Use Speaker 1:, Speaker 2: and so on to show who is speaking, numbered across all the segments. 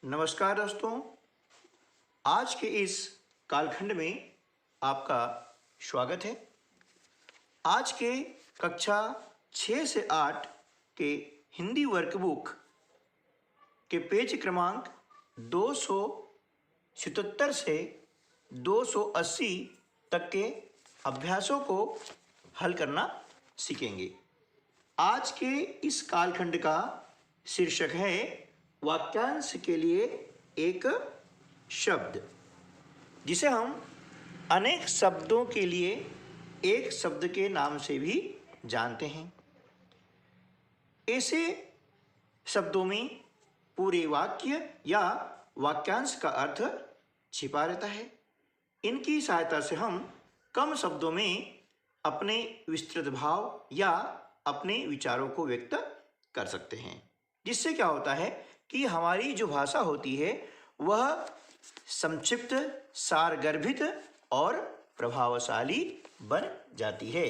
Speaker 1: नमस्कार दोस्तों, आज के इस कालखंड में आपका स्वागत है। आज के कक्षा 6 से 8 के हिंदी वर्कबुक के पेज क्रमांक 277 से 280 तक के अभ्यासों को हल करना सीखेंगे। आज के इस कालखंड का शीर्षक है वाक्यांश के लिए एक शब्द, जिसे हम अनेक शब्दों के लिए एक शब्द के नाम से भी जानते हैं। ऐसे शब्दों में पूरे वाक्य या वाक्यांश का अर्थ छिपा रहता है। इनकी सहायता से हम कम शब्दों में अपने विस्तृत भाव या अपने विचारों को व्यक्त कर सकते हैं, जिससे क्या होता है कि हमारी जो भाषा होती है वह संक्षिप्त, सारगर्भित और प्रभावशाली बन जाती है।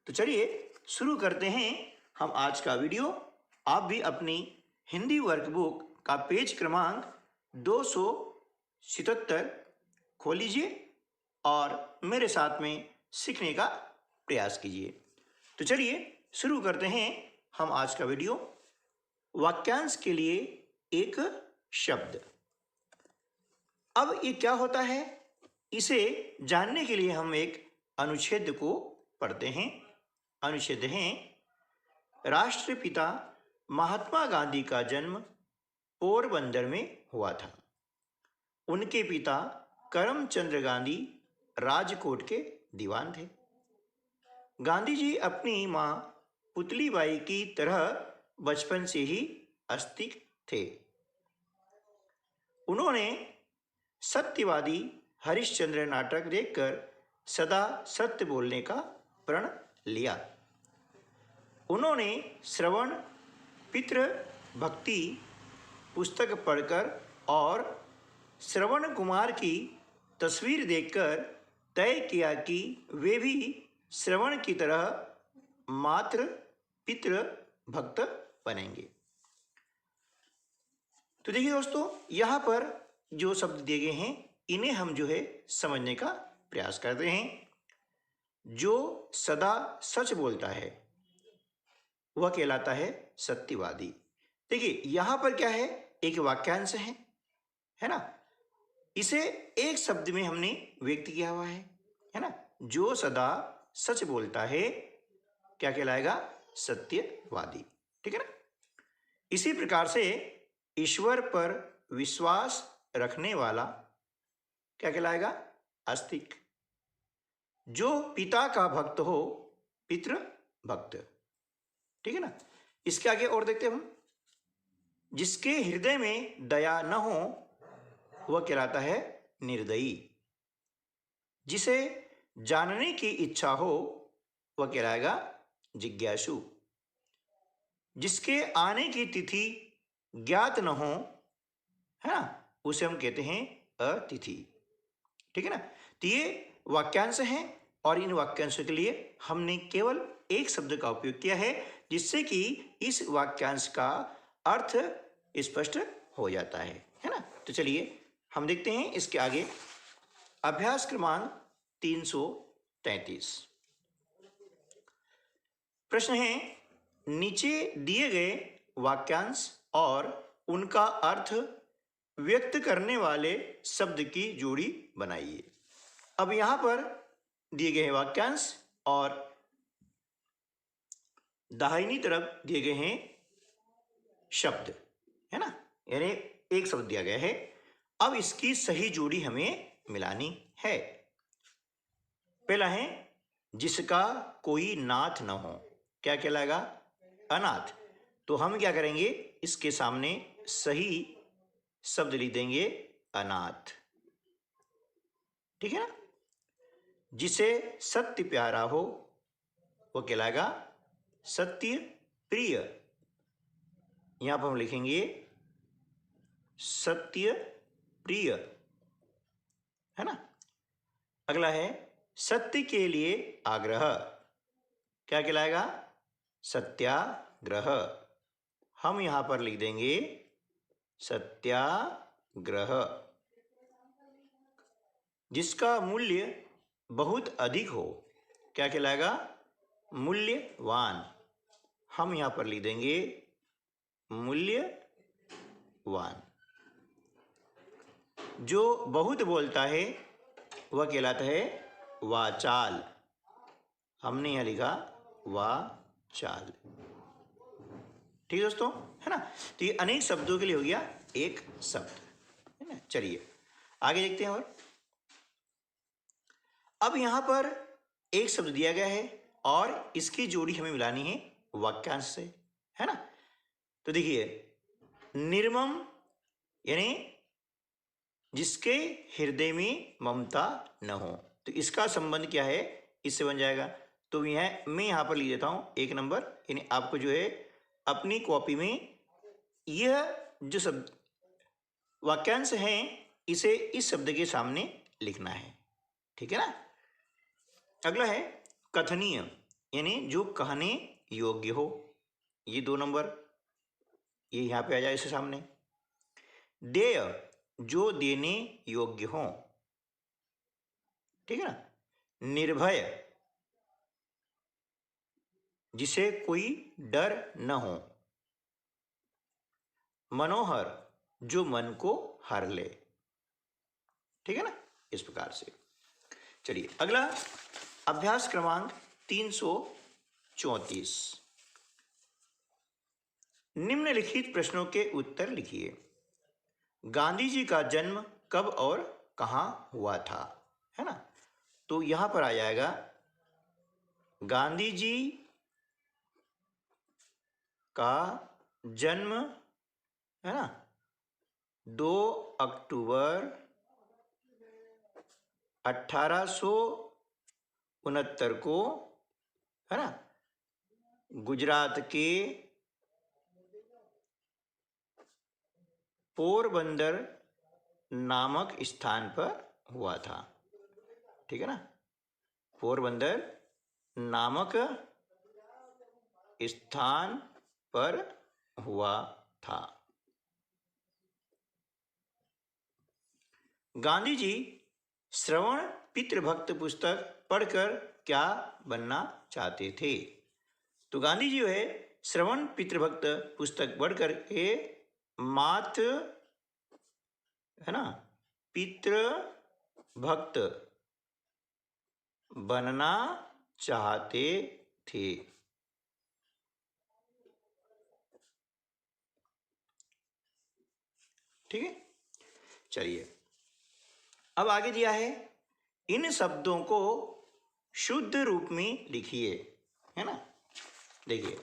Speaker 1: तो चलिए शुरू करते हैं हम आज का वीडियो। आप भी अपनी हिंदी वर्कबुक का पेज क्रमांक 277 खोल लीजिए और मेरे साथ में सीखने का प्रयास कीजिए। तो चलिए शुरू करते हैं हम आज का वीडियो। वाक्यांश के लिए एक शब्द। अब ये क्या होता है, इसे जानने के लिए हम एक अनुच्छेद को पढ़ते हैं। अनुच्छेद है, राष्ट्रपिता महात्मा गांधी का जन्म पोरबंदर में हुआ था। उनके पिता करमचंद गांधी राजकोट के दीवान थे। गांधी जी अपनी मां पुतलीबाई की तरह बचपन से ही आस्तिक थे। उन्होंने सत्यवादी हरिश्चंद्र नाटक देखकर सदा सत्य बोलने का प्रण लिया। उन्होंने श्रवण पितृ भक्ति पुस्तक पढ़कर और श्रवण कुमार की तस्वीर देखकर तय किया कि वे भी श्रवण की तरह मातृ पितृ भक्त बनेंगे। तो देखिए दोस्तों, यहाँ पर जो शब्द दिए गए हैं इन्हें हम जो है समझने का प्रयास करते हैं। जो सदा सच बोलता है वह कहलाता है सत्यवादी। देखिए यहाँ पर क्या है, एक वाक्यांश है ना। इसे एक शब्द में हमने व्यक्त किया हुआ है ना। जो सदा सच बोलता है क्या कहलाएगा, सत्यवादी। ठीक है ना। इसी प्रकार से ईश्वर पर विश्वास रखने वाला क्या कहलाएगा, आस्तिक। जो पिता का भक्त हो पितृ भक्त। ठीक है ना। इसके आगे और देखते हैं हम, जिसके हृदय में दया न हो वह कहलाता है निर्दयी। जिसे जानने की इच्छा हो वह कहलाएगा जिज्ञासु। जिसके आने की तिथि ज्ञात न हो, है ना, उसे हम कहते हैं अतिथि। ठीक है ना। तो ये वाक्यांश हैं और इन वाक्यांशों के लिए हमने केवल एक शब्द का उपयोग किया है, जिससे कि इस वाक्यांश का अर्थ स्पष्ट हो जाता है ना। तो चलिए हम देखते हैं इसके आगे। अभ्यास क्रमांक 333। प्रश्न है, नीचे दिए गए वाक्यांश और उनका अर्थ व्यक्त करने वाले शब्द की जोड़ी बनाइए। अब यहां पर दिए गए हैं वाक्यांश और दाहिनी तरफ दिए गए हैं शब्द, है ना, यानी एक शब्द दिया गया है। अब इसकी सही जोड़ी हमें मिलानी है। पहला है, जिसका कोई नाथ न हो, क्या कहलाएगा, अनाथ। तो हम क्या करेंगे, इसके सामने सही शब्द लिख देंगे अनाथ। ठीक है ना। जिसे सत्य प्यारा हो वो कहलाएगा सत्य प्रिय। यहां पर हम लिखेंगे सत्य प्रिय, है ना। अगला है, सत्य के लिए आग्रह, क्या कहलाएगा, सत्याग्रह। हम यहां पर लिख देंगे सत्याग्रह। ग्रह। जिसका मूल्य बहुत अधिक हो क्या कहलाएगा? मूल्यवान। हम यहां पर लिख देंगे मूल्यवान। जो बहुत बोलता है वह कहलाता है वाचाल। हमने यहां लिखा वाचाल। ठीक है दोस्तों, है ना। तो ये अनेक शब्दों के लिए हो गया एक शब्द, है ना। चलिए आगे देखते हैं। और अब यहां पर एक शब्द दिया गया है और इसकी जोड़ी हमें मिलानी है वाक्यांश से, है ना। तो देखिए, निर्मम यानी जिसके हृदय में ममता न हो, तो इसका संबंध क्या है? इससे बन जाएगा। तो यह मैं यहां पर लिख देता हूं 1 नंबर, यानी आपको जो है अपनी कॉपी में यह जो शब्द वाक्यांश है इसे इस शब्द के सामने लिखना है। ठीक है ना। अगला है कथनीय, यानी जो कहने योग्य हो। ये 2 नंबर, ये यहां पे आ जाए इसके सामने। देय, जो देने योग्य हो। ठीक है ना। निर्भय, जिसे कोई डर न हो। मनोहर, जो मन को हर ले। ठीक है ना, इस प्रकार से। चलिए अगला अभ्यास क्रमांक 334। निम्नलिखित प्रश्नों के उत्तर लिखिए। गांधी जी का जन्म कब और कहां हुआ था, है ना। तो यहां पर आ जाएगा गांधी जी का जन्म, है ना, 2 अक्टूबर 1869 को, है ना, गुजरात के पोरबंदर नामक स्थान पर हुआ था। ठीक है ना, पोरबंदर नामक स्थान पर हुआ था। गांधी जी श्रवण पितृभक्त पुस्तक पढ़कर क्या बनना चाहते थे? तो गांधी जी जो है श्रवण पितृभक्त पुस्तक पढ़कर के मात्र, है ना, पितृभक्त बनना चाहते थे। ठीक है। चलिए अब आगे दिया है इन शब्दों को शुद्ध रूप में लिखिए, है ना। देखिए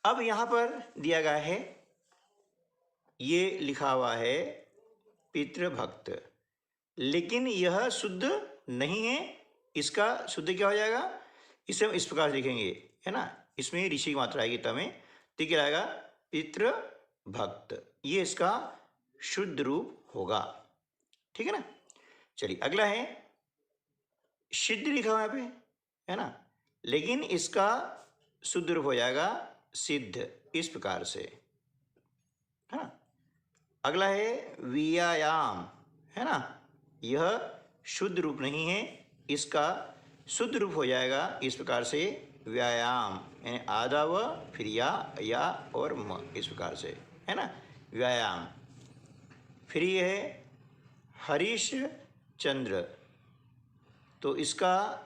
Speaker 1: अब यहां पर दिया गया है, ये लिखा हुआ है पितृभक्त, लेकिन यह शुद्ध नहीं है। इसका शुद्ध क्या हो जाएगा? इसे हम इस प्रकार लिखेंगे, है ना। इसमें ऋषि की मात्रा आएगी तमें, तो क्या आएगा? पितृभक्त। ये इसका शुद्ध रूप होगा। ठीक है ना। चलिए अगला है सिद्ध लिखा हुआ है पे, है ना, लेकिन इसका शुद्ध रूप हो जाएगा सिद्ध, इस प्रकार से, है ना। अगला है व्यायाम, है ना, यह शुद्ध रूप नहीं है। इसका शुद्ध रूप हो जाएगा इस प्रकार से व्यायाम, यानी आधा व फिर या और म, इस प्रकार से, है ना, व्यायाम। फिर ये है हरीश चंद्र, तो इसका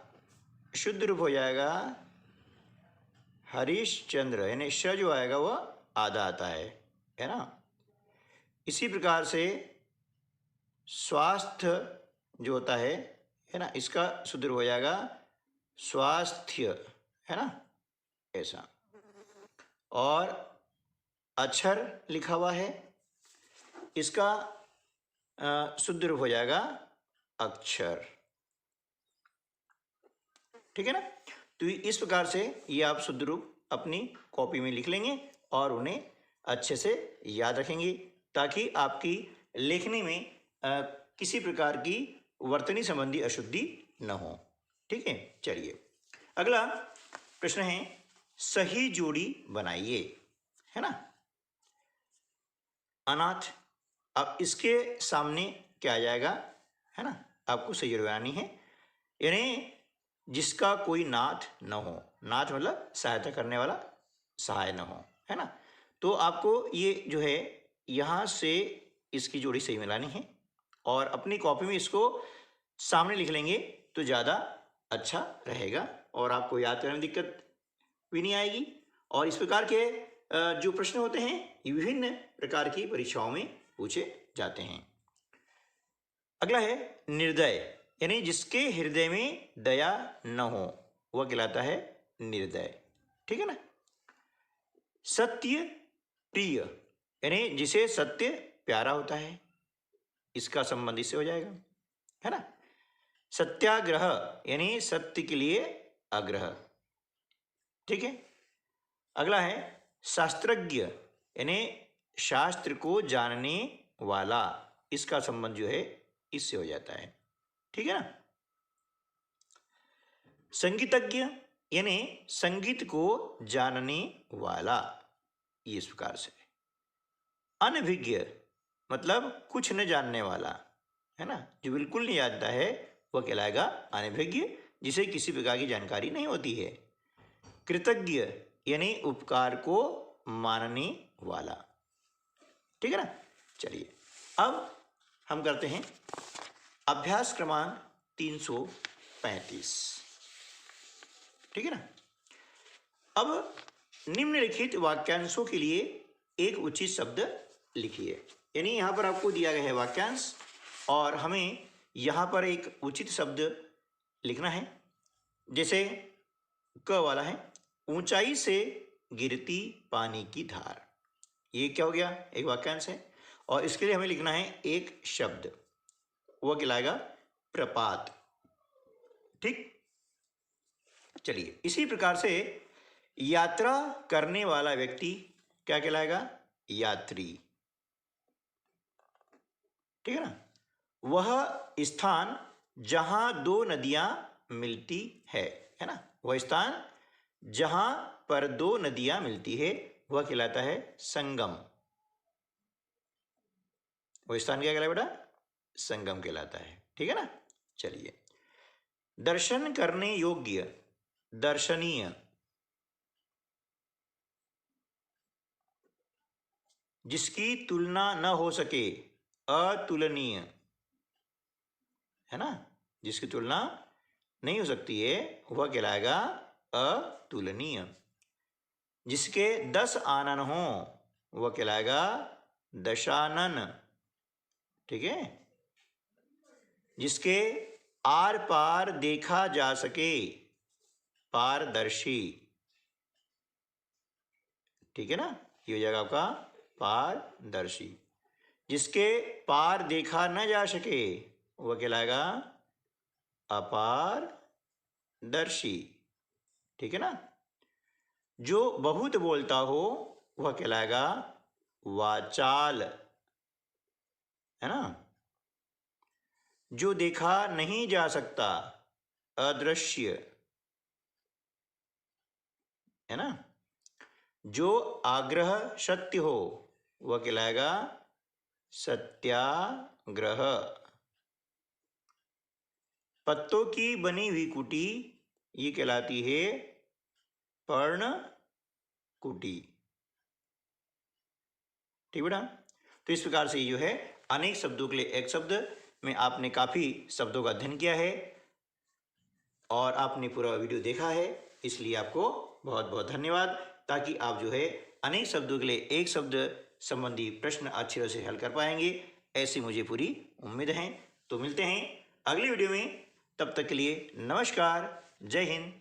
Speaker 1: शुद्ध रूप हो जाएगा हरीश चंद्र, यानी श जो आएगा वह आधा आता है ना। इसी प्रकार से स्वास्थ्य जो होता है ना, इसका शुद्ध रूप हो जाएगा स्वास्थ्य, है ना, ऐसा। और अक्षर लिखा हुआ है, इसका शुद्ध रूप हो जाएगा अक्षर। ठीक है ना। तो इस प्रकार से ये आप शुद्ध रूप अपनी कॉपी में लिख लेंगे और उन्हें अच्छे से याद रखेंगे, ताकि आपकी लेखनी में किसी प्रकार की वर्तनी संबंधी अशुद्धि न हो। ठीक है। चलिए अगला प्रश्न है सही जोड़ी बनाइए, है ना। अनाथ अब इसके सामने क्या आ जाएगा, है ना, आपको सही जोड़ी बनानी है। यानी जिसका कोई नाथ न हो, नाथ मतलब सहायता करने वाला, सहाय न हो, है ना। तो आपको ये जो है यहाँ से इसकी जोड़ी सही मिलानी है और अपनी कॉपी में इसको सामने लिख लेंगे तो ज़्यादा अच्छा रहेगा और आपको याद करने में दिक्कत भी नहीं आएगी। और इस प्रकार के जो प्रश्न होते हैं ये विभिन्न प्रकार की परीक्षाओं में पूछे जाते हैं। अगला है निर्दय, यानी जिसके हृदय में दया न हो वह कहलाता है निर्दय, ठीक है ना। सत्य प्रिय, यानी जिसे सत्य प्यारा होता है, इसका संबंध इससे हो जाएगा, है ना। सत्याग्रह, यानी सत्य के लिए आग्रह, ठीक है। अगला है शास्त्रज्ञ, यानी शास्त्र को जानने वाला, इसका संबंध जो है इससे हो जाता है, ठीक है ना। संगीतज्ञ, यानी संगीत को जानने वाला, ये इस प्रकार से। अनभिज्ञ मतलब कुछ न जानने वाला, है ना, जो बिल्कुल नहीं जानता है वह कहलाएगा अनभिज्ञ, जिसे किसी प्रकार की जानकारी नहीं होती है। कृतज्ञ, यानी उपकार को मानने वाला, ठीक है ना। चलिए अब हम करते हैं अभ्यास क्रमांक 335, ठीक है ना। अब निम्नलिखित वाक्यांशों के लिए एक उचित शब्द लिखिए, यानी यहाँ पर आपको दिया गया है वाक्यांश और हमें यहाँ पर एक उचित शब्द लिखना है। जैसे क वाला है, ऊंचाई से गिरती पानी की धार, ये क्या हो गया, एक वाक्यांश है और इसके लिए हमें लिखना है एक शब्द, वह कहलाएगा प्रपात, ठीक। चलिए इसी प्रकार से यात्रा करने वाला व्यक्ति क्या कहलाएगा, यात्री, ठीक है ना। वह स्थान जहां दो नदियां मिलती है ना, वह स्थान जहां पर दो नदियां मिलती है वह कहलाता है संगम। वह स्थान क्या कहलाता है बेटा, संगम कहलाता है, ठीक है ना। चलिए दर्शन करने योग्य, दर्शनीय, जिसकी तुलना न हो सके, अतुलनीय, है ना, जिसकी तुलना नहीं हो सकती है वह कहलाएगा अतुलनीय। जिसके 10 आनन हो वह कहलाएगा दशानन, ठीक है। जिसके आर पार देखा जा सके, पारदर्शी, ठीक है ना, ये हो जाएगा आपका पारदर्शी। जिसके पार देखा न जा सके वह कहलाएगा अपारदर्शी, ठीक है ना। जो बहुत बोलता हो वह कहलाएगा वाचाल, है ना। जो देखा नहीं जा सकता, अदृश्य, है ना। जो आग्रह सत्य हो वह कहलाएगा सत्याग्रह। पत्तों की बनी हुई कुटी ये कहलाती है पर्णकुटी, ठीक बेटा। तो इस प्रकार से जो है अनेक शब्दों के लिए एक शब्द में आपने काफ़ी शब्दों का अध्ययन किया है और आपने पूरा वीडियो देखा है, इसलिए आपको बहुत बहुत धन्यवाद। ताकि आप जो है अनेक शब्दों के लिए एक शब्द संबंधी प्रश्न अच्छी तरह से हल कर पाएंगे, ऐसी मुझे पूरी उम्मीद है। तो मिलते हैं अगली वीडियो में, तब तक के लिए नमस्कार, जय हिंद,